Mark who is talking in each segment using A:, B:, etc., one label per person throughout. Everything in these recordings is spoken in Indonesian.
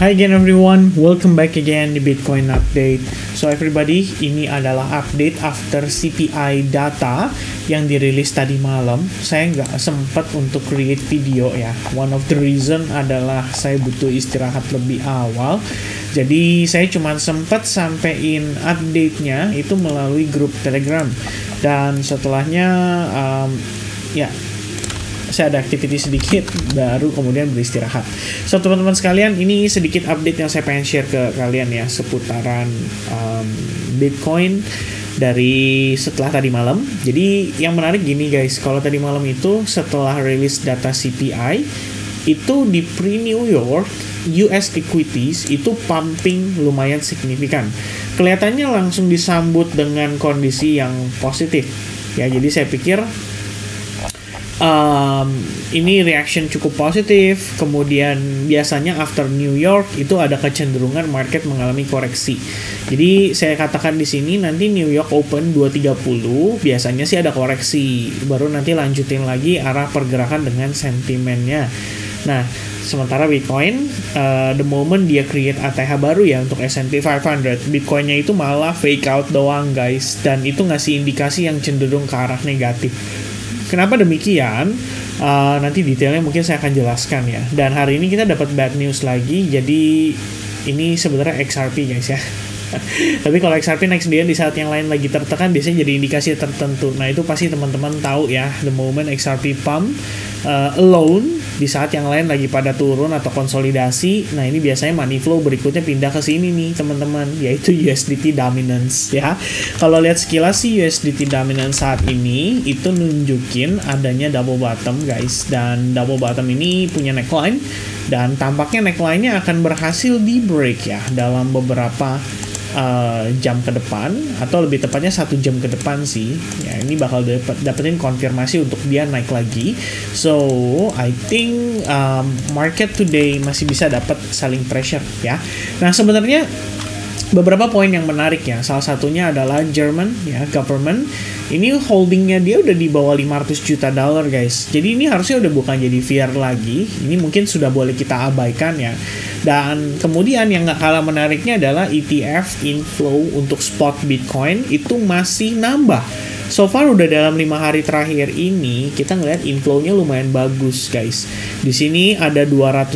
A: Hi again everyone, welcome back again di Bitcoin Update. So everybody, ini adalah update after CPI data yang dirilis tadi malam. Saya nggak sempat untuk create video ya. One of the reason adalah saya butuh istirahat lebih awal. Jadi saya cuma sempat sampein update-nya itu melalui grup Telegram. Dan setelahnya saya ada aktivitas sedikit baru kemudian beristirahat. So teman-teman sekalian, ini sedikit update yang saya pengen share ke kalian ya seputaran Bitcoin dari setelah tadi malam. Jadi yang menarik gini guys, kalau tadi malam itu setelah rilis data CPI itu di pre-New York US equities itu pumping lumayan signifikan. Kelihatannya langsung disambut dengan kondisi yang positif. Ya, jadi saya pikir ini reaction cukup positif. Kemudian biasanya after New York itu ada kecenderungan market mengalami koreksi. Jadi saya katakan di sini nanti New York Open 230 biasanya sih ada koreksi, baru nanti lanjutin lagi arah pergerakan dengan sentimennya. Nah, sementara Bitcoin the moment dia create ATH baru ya untuk S&P 500, Bitcoinnya itu malah fake out doang guys, dan itu ngasih indikasi yang cenderung ke arah negatif. Kenapa demikian? Nanti detailnya mungkin saya akan jelaskan ya. Dan hari ini kita dapat bad news lagi. Jadi ini sebenarnya XRP guys ya. Tapi kalau XRP naik sendirian di saat yang lain lagi tertekan, biasanya jadi indikasi tertentu. Nah itu pasti teman-teman tahu ya. The moment XRP pump alone di saat yang lain lagi pada turun atau konsolidasi, nah ini biasanya money flow berikutnya pindah ke sini nih teman-teman, yaitu USDT dominance ya. Kalau lihat sekilas sih USDT dominance saat ini itu nunjukin adanya double bottom guys, dan double bottom ini punya neckline dan tampaknya neckline-nya akan berhasil di break ya dalam beberapa jam ke depan, atau lebih tepatnya 1 jam ke depan sih ya. Ini bakal dapetin konfirmasi untuk dia naik lagi. So I think market today masih bisa dapat selling pressure ya. Nah sebenarnya beberapa poin yang menarik ya. Salah satunya adalah German ya, government ini holdingnya dia udah di bawah 500 juta dolar guys. Jadi ini harusnya udah bukan jadi fear lagi. Ini mungkin sudah boleh kita abaikan ya. Dan kemudian yang gak kalah menariknya adalah ETF inflow untuk spot Bitcoin itu masih nambah. So far udah dalam 5 hari terakhir ini kita ngeliat inflow-nya lumayan bagus guys. Di sini ada 210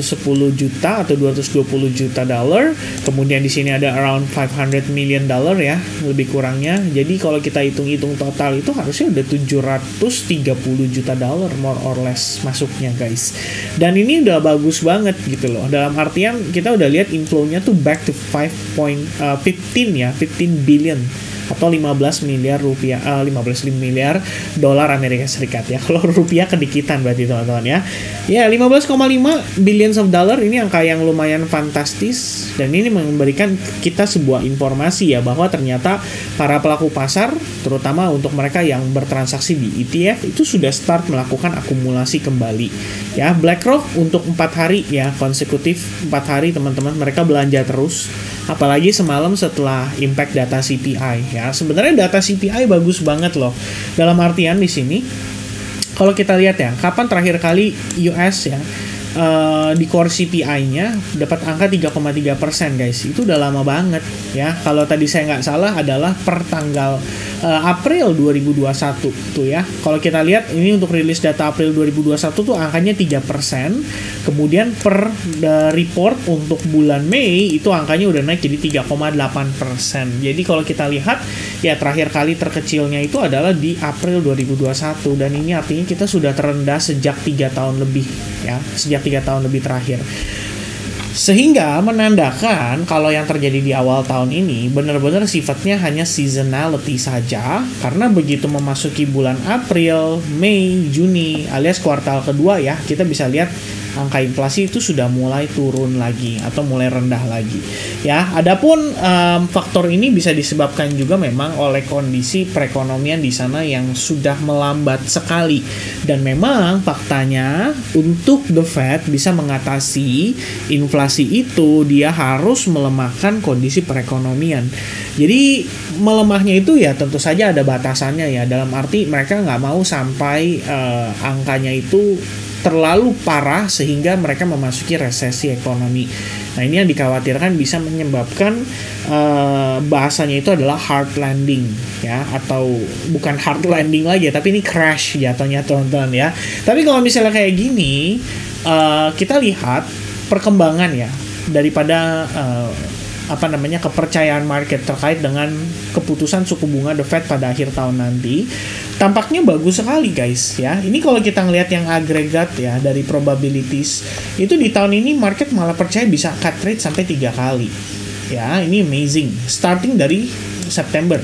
A: juta atau 220 juta dolar. Kemudian di sini ada around 500 million dollar ya, lebih kurangnya. Jadi kalau kita hitung-hitung total itu harusnya udah 730 juta dolar more or less masuknya guys. Dan ini udah bagus banget gitu loh. Dalam artian kita udah lihat inflow-nya tuh back to 15 billion atau 15 miliar rupiah, 15 miliar dolar Amerika Serikat ya. Kalau rupiah kedikitan berarti teman-teman ya. Ya 15,5 billions of dollar, ini angka yang lumayan fantastis, dan ini memberikan kita sebuah informasi ya bahwa ternyata para pelaku pasar, terutama untuk mereka yang bertransaksi di ETF itu sudah start melakukan akumulasi kembali ya. BlackRock untuk 4 hari ya konsekutif 4 hari teman-teman mereka belanja terus, apalagi semalam setelah impact data CPI ya. Sebenarnya data CPI bagus banget loh. Dalam artian di sini kalau kita lihat ya, kapan terakhir kali US ya di core CPI-nya dapat angka 3,3% guys. Itu udah lama banget ya. Kalau tadi saya nggak salah adalah per tanggal April 2021 tuh ya. Kalau kita lihat ini untuk rilis data April 2021 tuh angkanya 3%. Kemudian per report untuk bulan Mei itu angkanya udah naik jadi 3,8%. Jadi kalau kita lihat ya terakhir kali terkecilnya itu adalah di April 2021, dan ini artinya kita sudah terendah sejak 3 tahun lebih ya, sejak 3 tahun lebih terakhir. Sehingga menandakan kalau yang terjadi di awal tahun ini benar-benar sifatnya hanya seasonality saja, karena begitu memasuki bulan April, Mei, Juni alias kuartal kedua ya, kita bisa lihat angka inflasi itu sudah mulai turun lagi atau mulai rendah lagi ya. Adapun faktor ini bisa disebabkan juga memang oleh kondisi perekonomian di sana yang sudah melambat sekali, dan memang faktanya untuk the Fed bisa mengatasi inflasi itu dia harus melemahkan kondisi perekonomian. Jadi melemahnya itu ya tentu saja ada batasannya ya, dalam arti mereka nggak mau sampai angkanya itu terlalu parah sehingga mereka memasuki resesi ekonomi. Nah, ini yang dikhawatirkan bisa menyebabkan bahasanya itu adalah hard landing ya, atau bukan hard landing lagi tapi ini crash jatuhnya teman-teman ya. Tapi kalau misalnya kayak gini, kita lihat perkembangan ya daripada kepercayaan market terkait dengan keputusan suku bunga The Fed pada akhir tahun nanti tampaknya bagus sekali guys ya. Ini kalau kita ngelihat yang agregat ya dari probabilities itu di tahun ini market malah percaya bisa cut rate sampai 3 kali ya. Ini amazing. Starting dari September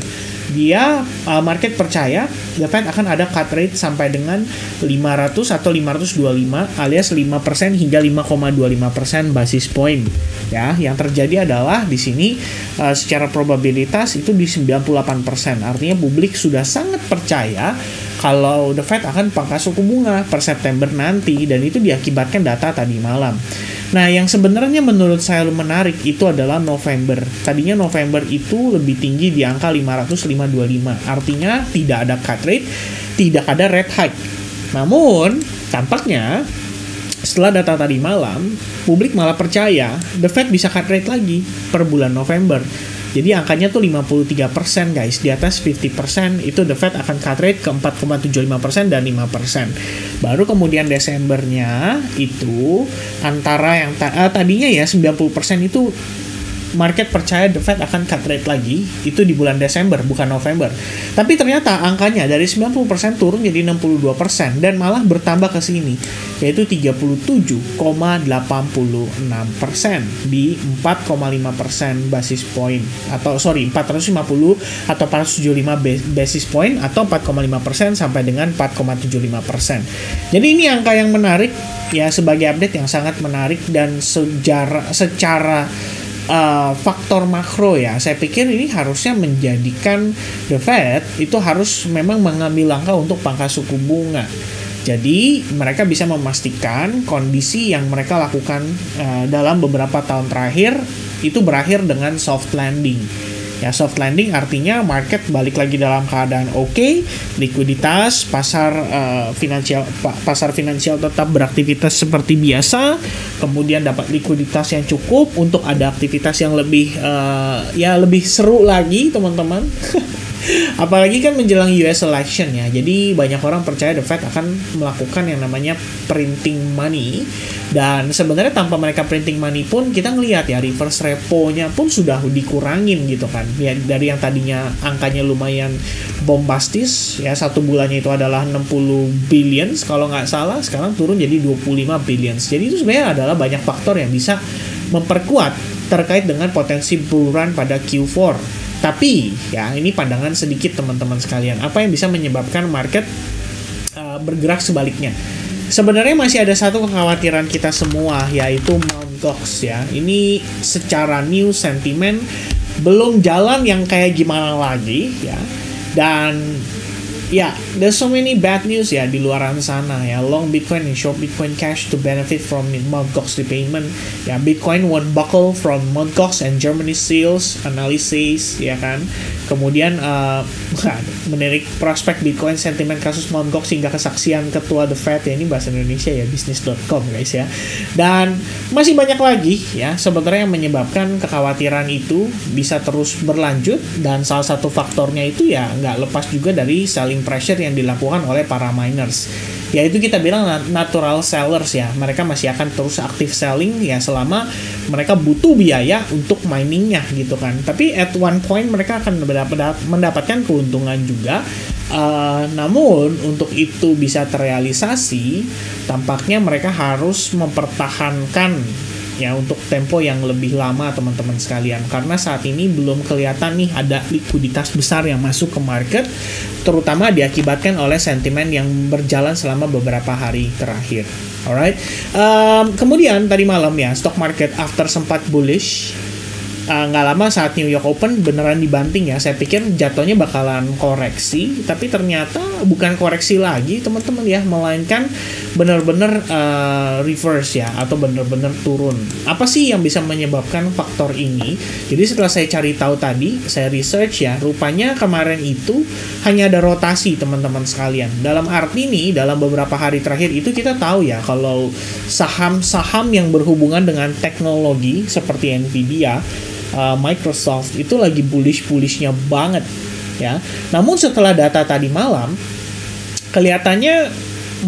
A: dia market percaya The Fed akan ada cut rate sampai dengan 500 atau 525 alias 5% hingga 5,25% basis point ya. Yang terjadi adalah di sini secara probabilitas itu di 98%. Artinya publik sudah sangat percaya kalau The Fed akan pangkas suku bunga per September nanti, dan itu diakibatkan data tadi malam. Nah, yang sebenarnya menurut saya menarik itu adalah November. Tadinya November itu lebih tinggi di angka 500-525. Artinya tidak ada cut rate, tidak ada rate hike. Namun, tampaknya setelah data tadi malam, publik malah percaya The Fed bisa cut rate lagi per bulan November. Jadi angkanya tuh 53% guys, di atas 50% itu The Fed akan cut rate ke 4,75% dan 5%. Baru kemudian Desembernya itu antara yang tadinya ya 90% itu market percaya The Fed akan cut rate lagi, itu di bulan Desember bukan November. Tapi ternyata angkanya dari 90% turun jadi 62% dan malah bertambah ke sini, yaitu 37,86% di 4,5% basis point atau 450 atau 475 basis point atau 4,5% sampai dengan 4,75%. Jadi ini angka yang menarik ya, sebagai update yang sangat menarik dan secara faktor makro ya, saya pikir ini harusnya menjadikan The Fed itu harus memang mengambil langkah untuk pangkas suku bunga. Jadi mereka bisa memastikan kondisi yang mereka lakukan dalam beberapa tahun terakhir itu berakhir dengan soft landing. Ya, soft landing artinya market balik lagi dalam keadaan oke, likuiditas, pasar finansial tetap beraktivitas seperti biasa, kemudian dapat likuiditas yang cukup untuk ada aktivitas yang lebih lebih seru lagi teman-teman. Apalagi kan menjelang US election ya, jadi banyak orang percaya The Fed akan melakukan yang namanya printing money. Dan sebenarnya tanpa mereka printing money pun kita ngelihat ya reverse repo-nya pun sudah dikurangin gitu kan ya, dari yang tadinya angkanya lumayan bombastis ya, satu bulannya itu adalah 60 billions kalau nggak salah, sekarang turun jadi 25 billions. Jadi itu sebenarnya adalah banyak faktor yang bisa memperkuat terkait dengan potensi bull run pada Q4. Tapi ya ini pandangan sedikit teman-teman sekalian, apa yang bisa menyebabkan market bergerak sebaliknya? Sebenarnya masih ada satu kekhawatiran kita semua, yaitu Mt. Gox ya. Ini secara new sentiment belum jalan yang kayak gimana lagi ya. Dan ya, there's so many bad news ya di luar sana ya. Long Bitcoin and short Bitcoin Cash to benefit from Mt. Gox repayment. Ya, Bitcoin won't buckle from Mt. Gox and Germany sales analysis ya kan. Kemudian menirik prospek Bitcoin, sentimen kasus Mt. Gox hingga kesaksian ketua The Fed ya, ini bahasa Indonesia ya, business.com guys ya. Dan masih banyak lagi ya sebenarnya yang menyebabkan kekhawatiran itu bisa terus berlanjut, dan salah satu faktornya itu ya nggak lepas juga dari selling pressure yang dilakukan oleh para miners. Yaitu kita bilang natural sellers ya, mereka masih akan terus aktif selling ya selama mereka butuh biaya untuk miningnya gitu kan. Tapi at one point mereka akan mendapatkan keuntungan juga. Namun untuk itu bisa terrealisasi, tampaknya mereka harus mempertahankan ya untuk tempo yang lebih lama teman-teman sekalian, karena saat ini belum kelihatan nih ada likuiditas besar yang masuk ke market, terutama diakibatkan oleh sentimen yang berjalan selama beberapa hari terakhir. Alright, kemudian tadi malam ya stock market after sempat bullish nggak lama saat New York Open beneran dibanting ya. Saya pikir jatuhnya bakalan koreksi, tapi ternyata bukan koreksi lagi teman-teman ya, melainkan bener-bener reverse ya, atau bener-bener turun. Apa sih yang bisa menyebabkan faktor ini? Jadi setelah saya cari tahu tadi, saya research ya, rupanya kemarin itu hanya ada rotasi teman-teman sekalian. Dalam arti nih, dalam beberapa hari terakhir itu kita tahu ya, kalau saham-saham yang berhubungan dengan teknologi seperti Nvidia, Microsoft itu lagi bullish-bullishnya banget ya. Namun setelah data tadi malam, kelihatannya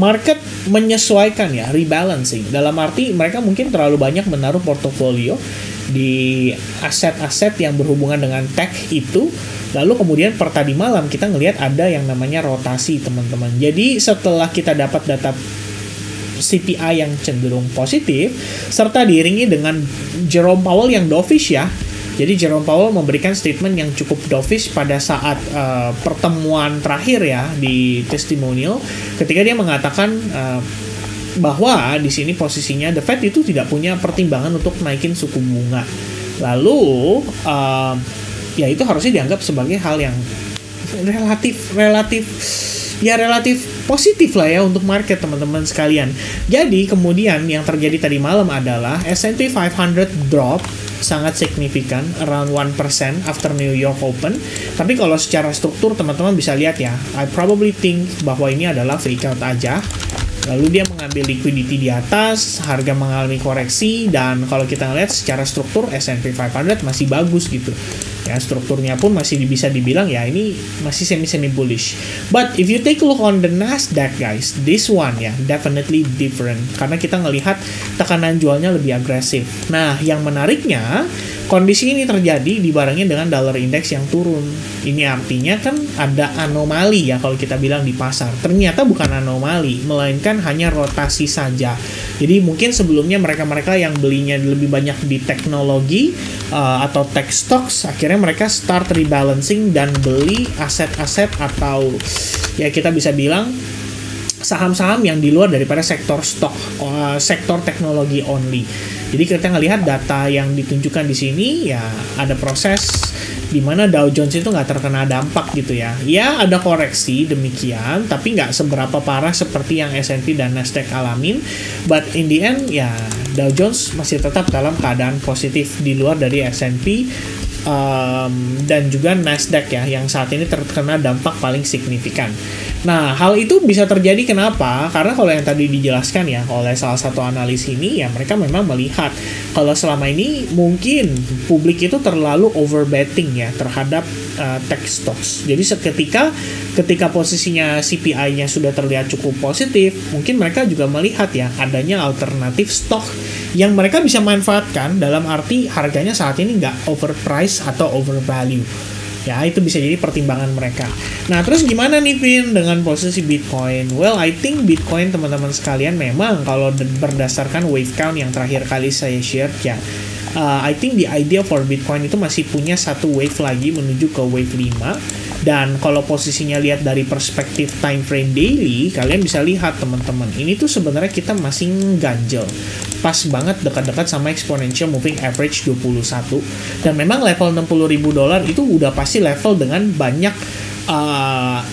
A: market menyesuaikan ya, rebalancing. Dalam arti mereka mungkin terlalu banyak menaruh portofolio di aset-aset yang berhubungan dengan tech itu. Lalu kemudian per tadi malam kita ngelihat ada yang namanya rotasi teman-teman. Jadi setelah kita dapat data CPI yang cenderung positif, serta diiringi dengan Jerome Powell yang dovish ya. Jadi Jerome Powell memberikan statement yang cukup dovish pada saat pertemuan terakhir ya di testimonial, ketika dia mengatakan bahwa di sini posisinya the Fed itu tidak punya pertimbangan untuk naikin suku bunga. Lalu ya itu harusnya dianggap sebagai hal yang relatif positif lah ya untuk market teman-teman sekalian. Jadi kemudian yang terjadi tadi malam adalah S&P 500 drop sangat signifikan, around 1% after New York Open. Tapi kalau secara struktur teman-teman bisa lihat ya, I probably think bahwa ini adalah fake out aja. Lalu dia mengambil liquidity di atas, harga mengalami koreksi, dan kalau kita ngeliat secara struktur S&P 500 masih bagus gitu. Ya, strukturnya pun masih bisa dibilang ya ini masih semi bullish. But if you take a look on the Nasdaq guys, this one ya definitely different, karena kita ngelihat tekanan jualnya lebih agresif. Nah, yang menariknya kondisi ini terjadi dibarengi dengan dollar index yang turun. Ini artinya kan ada anomali ya kalau kita bilang di pasar. Ternyata bukan anomali, melainkan hanya rotasi saja. Jadi mungkin sebelumnya mereka-mereka yang belinya lebih banyak di teknologi atau tech stocks, akhirnya mereka start rebalancing dan beli aset-aset atau ya kita bisa bilang saham-saham yang di luar daripada sektor sektor teknologi only. Jadi kita ngelihat data yang ditunjukkan di sini ya ada proses di mana Dow Jones itu nggak terkena dampak gitu ya. Ya ada koreksi demikian, tapi nggak seberapa parah seperti yang S&P dan Nasdaq alamin. But in the end ya Dow Jones masih tetap dalam keadaan positif di luar dari S&P dan juga Nasdaq ya yang saat ini terkena dampak paling signifikan. Nah, hal itu bisa terjadi kenapa? Karena kalau yang tadi dijelaskan ya oleh salah satu analis ini ya mereka memang melihat kalau selama ini mungkin publik itu terlalu overbetting ya terhadap tech stocks. Jadi ketika posisinya CPI-nya sudah terlihat cukup positif, mungkin mereka juga melihat ya adanya alternatif stock yang mereka bisa manfaatkan, dalam arti harganya saat ini nggak overpriced atau overvalue. Ya, itu bisa jadi pertimbangan mereka. Nah, terus gimana nih, Vin, dengan posisi Bitcoin? Well, I think Bitcoin, teman-teman sekalian, memang kalau berdasarkan wave count yang terakhir kali saya share, ya, I think the idea for Bitcoin itu masih punya satu wave lagi menuju ke wave 5. Dan kalau posisinya lihat dari perspektif time frame daily, kalian bisa lihat, teman-teman, ini tuh sebenarnya kita masih ganjel. Pas banget dekat-dekat sama exponential moving average 21. Dan memang level $60.000 itu udah pasti level dengan banyak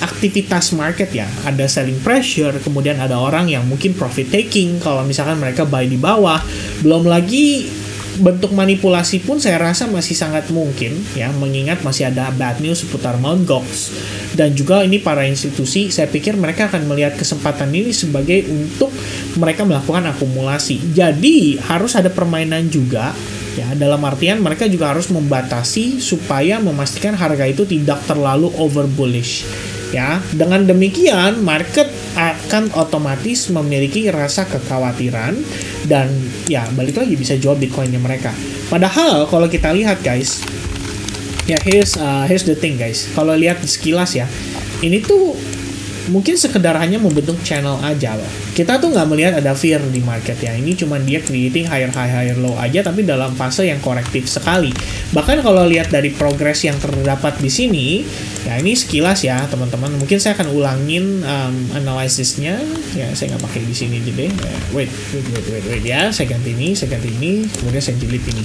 A: aktivitas market ya. Ada selling pressure, kemudian ada orang yang mungkin profit taking kalau misalkan mereka buy di bawah. Belum lagi bentuk manipulasi pun saya rasa masih sangat mungkin ya, mengingat masih ada bad news seputar Mt. Gox. Dan juga ini para institusi, saya pikir mereka akan melihat kesempatan ini sebagai untuk mereka melakukan akumulasi. Jadi harus ada permainan juga ya, dalam artian mereka juga harus membatasi supaya memastikan harga itu tidak terlalu over bullish. Ya, dengan demikian market akan otomatis memiliki rasa kekhawatiran dan ya balik lagi bisa jual Bitcoinnya mereka. Padahal kalau kita lihat guys, ya here's the thing guys. Kalau lihat sekilas ya, ini tuh mungkin sekedar hanya membentuk channel aja loh. Kita tuh nggak melihat ada fear di market ya. Ini cuma dia creating higher high, higher low aja, tapi dalam fase yang korektif sekali. Bahkan kalau lihat dari progres yang terdapat di sini, ya ini sekilas ya teman-teman. Mungkin saya akan ulangin analisisnya. Ya saya nggak pakai di sini aja deh. Wait ya. Saya ganti ini, kemudian saya jilid ini.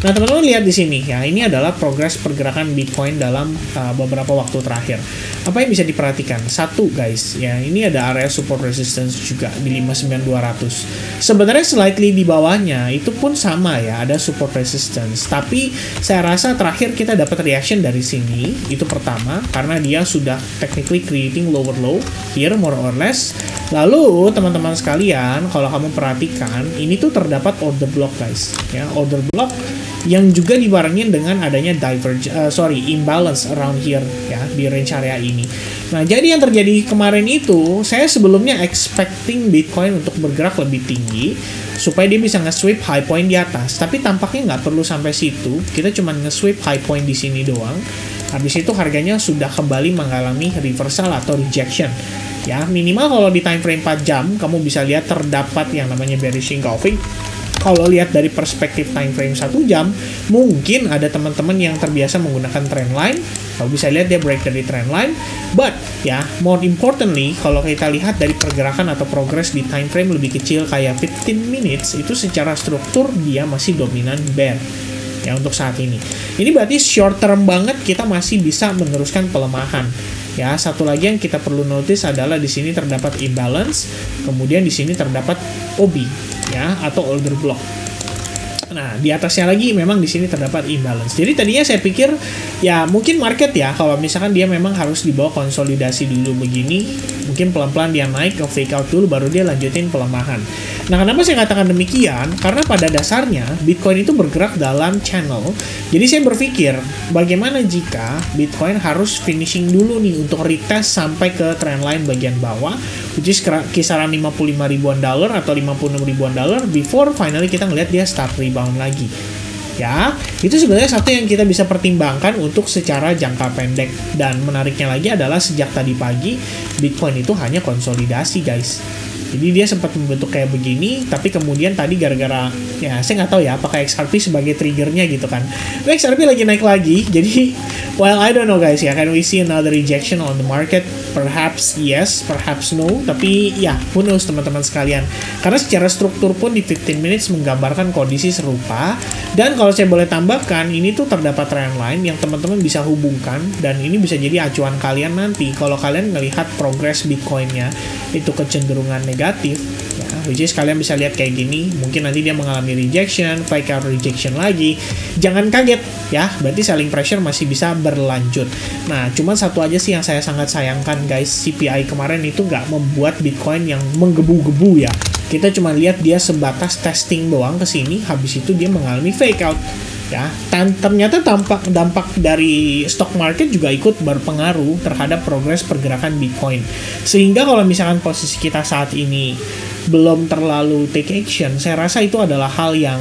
A: Nah teman-teman lihat di sini ya. Ini adalah progres pergerakan Bitcoin dalam beberapa waktu terakhir. Apa yang bisa diperhatikan? Satu guys, ya ini ada area support resistance juga di 59200. Sebenarnya slightly di bawahnya itu pun sama ya, ada support resistance. Tapi saya rasa terakhir kita dapat reaction dari sini, itu pertama karena dia sudah technically creating lower low here more or less. Lalu teman-teman sekalian, kalau kamu perhatikan, ini tuh terdapat order block guys, ya order block yang juga dibarengin dengan adanya imbalance around here ya di range area ini. Nah, jadi yang terjadi kemarin itu, saya sebelumnya expecting Bitcoin untuk bergerak lebih tinggi supaya dia bisa nge-sweep high point di atas. Tapi tampaknya nggak perlu sampai situ. Kita cuma nge-sweep high point di sini doang. Habis itu harganya sudah kembali mengalami reversal atau rejection. Ya, minimal kalau di time frame 4 jam, kamu bisa lihat terdapat yang namanya bearish engulfing. Kalau lihat dari perspektif time frame 1 jam, mungkin ada teman-teman yang terbiasa menggunakan trend line. Kalau bisa lihat dia break dari trend line. But, ya, more importantly, kalau kita lihat dari pergerakan atau progress di time frame lebih kecil kayak 15 minutes, itu secara struktur dia masih dominan bear. Ya, untuk saat ini. Ini berarti short term banget kita masih bisa meneruskan pelemahan. Ya, satu lagi yang kita perlu notice adalah di sini terdapat imbalance, kemudian di sini terdapat OB. Ya, atau order block. Nah, di atasnya lagi memang di sini terdapat imbalance. Jadi tadinya saya pikir ya mungkin market ya kalau misalkan dia memang harus dibawa konsolidasi dulu begini, mungkin pelan-pelan dia naik ke fake out dulu baru dia lanjutin pelemahan. Nah, kenapa saya katakan demikian? Karena pada dasarnya Bitcoin itu bergerak dalam channel. Jadi saya berpikir bagaimana jika Bitcoin harus finishing dulu nih untuk retest sampai ke trendline bagian bawah, which is kisaran 55 ribuan dolar atau 56 ribuan dolar before finally kita ngelihat dia start rebound lagi. Ya, itu sebenarnya satu yang kita bisa pertimbangkan untuk secara jangka pendek. Dan menariknya lagi adalah sejak tadi pagi Bitcoin itu hanya konsolidasi guys. Jadi dia sempat membentuk kayak begini, tapi kemudian tadi gara-gara, ya saya nggak tahu ya apakah XRP sebagai triggernya gitu kan. Tapi XRP lagi naik lagi, jadi well I don't know guys ya, can we see another rejection on the market? Perhaps yes, perhaps no, tapi ya who knows teman-teman sekalian. Karena secara struktur pun di 15 minutes menggambarkan kondisi serupa, dan kalau saya boleh tambahkan, ini tuh terdapat trend line yang teman-teman bisa hubungkan, dan ini bisa jadi acuan kalian nanti kalau kalian melihat progress Bitcoin-nya itu kecenderungan negatif, ya, which is kalian bisa lihat kayak gini, mungkin nanti dia mengalami rejection, fake out rejection lagi, jangan kaget ya, berarti selling pressure masih bisa berlanjut. Nah, cuman satu aja sih yang saya sangat sayangkan guys, CPI kemarin itu nggak membuat Bitcoin yang menggebu-gebu ya, kita cuma lihat dia sebatas testing doang ke sini, habis itu dia mengalami fake out. Ya, ternyata dampak dari stock market juga ikut berpengaruh terhadap progres pergerakan Bitcoin. Sehingga kalau misalkan posisi kita saat ini belum terlalu take action, saya rasa itu adalah hal yang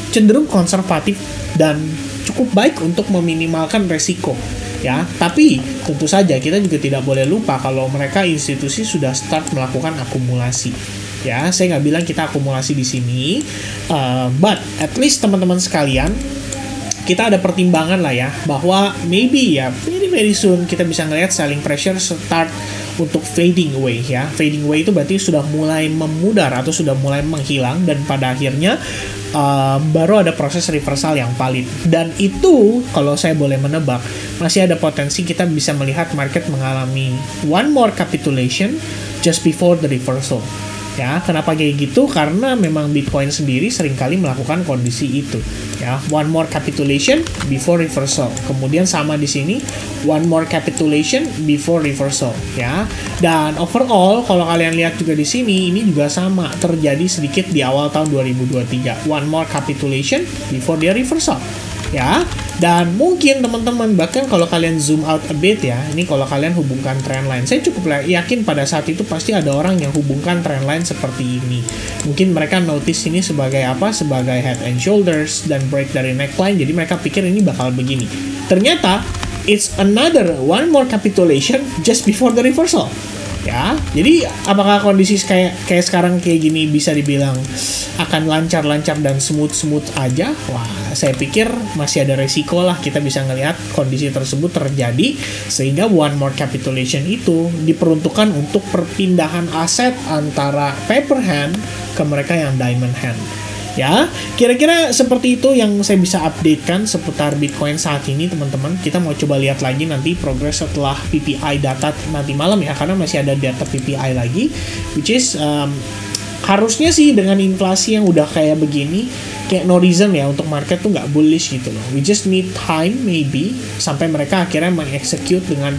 A: cenderung konservatif dan cukup baik untuk meminimalkan resiko. Ya, tapi tentu saja kita juga tidak boleh lupa kalau mereka institusi sudah start melakukan akumulasi. Ya, saya nggak bilang kita akumulasi di sini, but at least teman-teman sekalian, kita ada pertimbangan lah ya, bahwa maybe ya very soon kita bisa ngelihat selling pressure start untuk fading away ya. Fading away itu berarti sudah mulai memudar atau sudah mulai menghilang, dan pada akhirnya baru ada proses reversal yang valid. Dan itu kalau saya boleh menebak, masih ada potensi kita bisa melihat market mengalami one more capitulation just before the reversal. Ya, kenapa kayak gitu? Karena memang Bitcoin sendiri seringkali melakukan kondisi itu. Ya, one more capitulation before reversal. Kemudian sama di sini, one more capitulation before reversal. Ya, dan overall kalau kalian lihat juga di sini, ini juga sama terjadi sedikit di awal tahun 2023. One more capitulation before dia reversal. Ya, dan mungkin teman-teman bahkan kalau kalian zoom out a bit ya, ini kalau kalian hubungkan trendline, saya cukup yakin pada saat itu pasti ada orang yang hubungkan trendline seperti ini. Mungkin mereka notice ini sebagai apa? Sebagai head and shoulders dan break dari neckline, jadi mereka pikir ini bakal begini. Ternyata it's another one more capitulation just before the reversal. Ya, jadi apakah kondisi kayak sekarang kayak gini bisa dibilang akan lancar-lancar dan smooth-smooth aja? Wah, saya pikir masih ada resiko lah kita bisa ngelihat kondisi tersebut terjadi sehingga one more capitulation itu diperuntukkan untuk perpindahan aset antara paper hand ke mereka yang diamond hand. Ya, kira-kira seperti itu yang saya bisa updatekan seputar Bitcoin saat ini, teman-teman. Kita mau coba lihat lagi nanti progres setelah PPI data nanti malam ya, karena masih ada data PPI lagi, which is harusnya sih dengan inflasi yang udah kayak begini, kayak no reason ya untuk market tuh nggak bullish gitu loh. We just need time maybe sampai mereka akhirnya mengexecute dengan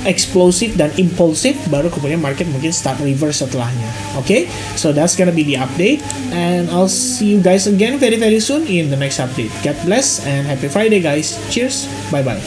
A: explosive dan impulsif, baru kemudian market mungkin start reverse setelahnya. Okay, so that's gonna be the update, and I'll see you guys again very soon in the next update. God bless and happy Friday guys. Cheers, bye bye.